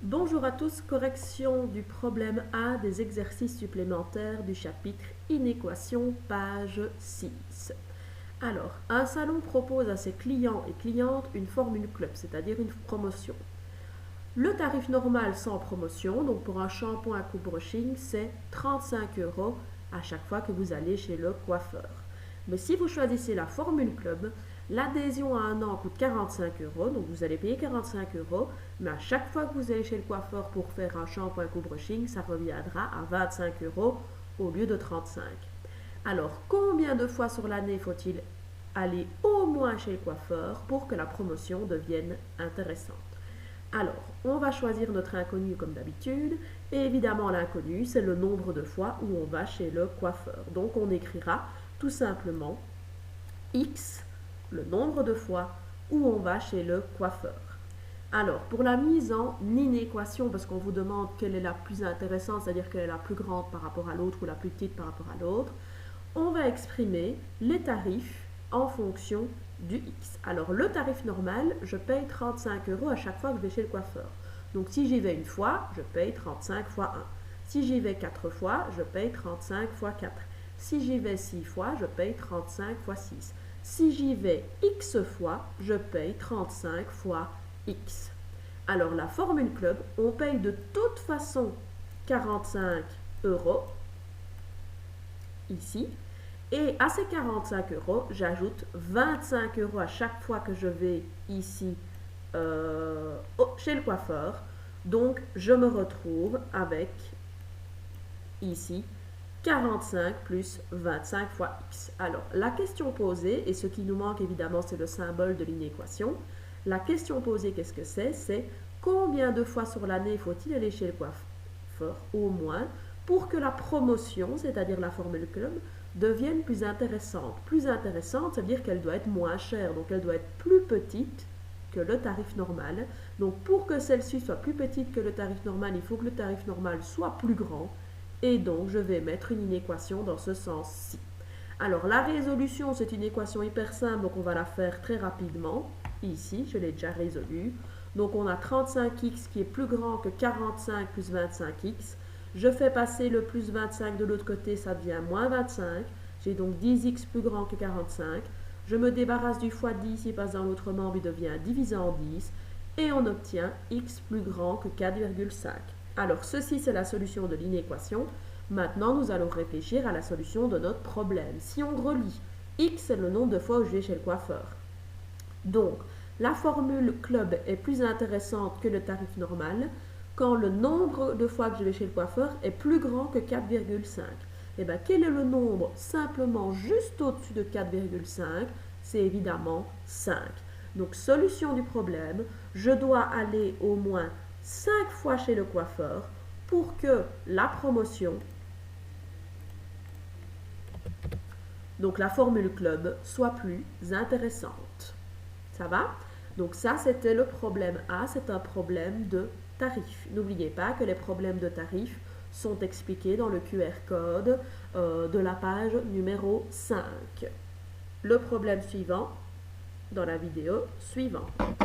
Bonjour à tous, correction du problème A des exercices supplémentaires du chapitre Inéquation, page 6. Alors, un salon propose à ses clients et clientes une formule club, c'est-à-dire une promotion. Le tarif normal sans promotion, donc pour un shampoing à coupe brushing, c'est 35 € à chaque fois que vous allez chez le coiffeur. Mais si vous choisissez la formule club, l'adhésion à un an coûte 45 €, donc vous allez payer 45 €, mais à chaque fois que vous allez chez le coiffeur pour faire un shampoing à coupe brushing, ça reviendra à 25 € au lieu de 35. Alors, combien de fois sur l'année faut-il aller au moins chez le coiffeur pour que la promotion devienne intéressante? Alors, on va choisir notre inconnu comme d'habitude, et évidemment l'inconnu, c'est le nombre de fois où on va chez le coiffeur. Donc on écrira tout simplement X, le nombre de fois où on va chez le coiffeur. Alors, pour la mise en inéquation, parce qu'on vous demande quelle est la plus intéressante, c'est-à-dire quelle est la plus grande par rapport à l'autre ou la plus petite par rapport à l'autre, on va exprimer les tarifs en fonction du X. Alors, le tarif normal, je paye 35 € à chaque fois que je vais chez le coiffeur. Donc, si j'y vais une fois, je paye 35 fois 1. Si j'y vais 4 fois, je paye 35 fois 4. Si j'y vais 6 fois, je paye 35 fois 6. Si j'y vais X fois, je paye 35 fois X. Alors, la formule club, on paye de toute façon 45 € ici. Et à ces 45 €, j'ajoute 25 € à chaque fois que je vais ici chez le coiffeur. Donc, je me retrouve avec ici 45 plus 25 fois x. Alors, la question posée, et ce qui nous manque évidemment, c'est le symbole de l'inéquation. La question posée, qu'est-ce que c'est? C'est combien de fois sur l'année faut-il aller chez le coiffeur au moins pour que la promotion, c'est-à-dire la formule club, devienne plus intéressante. Plus intéressante, ça veut dire qu'elle doit être moins chère, donc elle doit être plus petite que le tarif normal. Donc pour que celle-ci soit plus petite que le tarif normal, il faut que le tarif normal soit plus grand. Et donc je vais mettre une inéquation dans ce sens-ci. Alors la résolution, c'est une équation hyper simple, donc on va la faire très rapidement. Ici, je l'ai déjà résolue. Donc on a 35x qui est plus grand que 45 plus 25x. Je fais passer le plus 25 de l'autre côté, ça devient moins 25. J'ai donc 10x plus grand que 45. Je me débarrasse du fois 10, il passe dans l'autre membre, il devient divisé en 10. Et on obtient x plus grand que 4,5. Alors ceci, c'est la solution de l'inéquation. Maintenant, nous allons réfléchir à la solution de notre problème. Si on relie, x c'est le nombre de fois où je vais chez le coiffeur. Donc, la formule club est plus intéressante que le tarif normal quand le nombre de fois que je vais chez le coiffeur est plus grand que 4,5. Et bien, quel est le nombre simplement juste au-dessus de 4,5? C'est évidemment 5. Donc, solution du problème, je dois aller au moins 5 fois chez le coiffeur pour que la promotion, donc la formule club, soit plus intéressante. Ça va? Donc ça, c'était le problème A, c'est un problème de tarif. N'oubliez pas que les problèmes de tarif sont expliqués dans le QR code de la page numéro 5. Le problème suivant dans la vidéo suivante.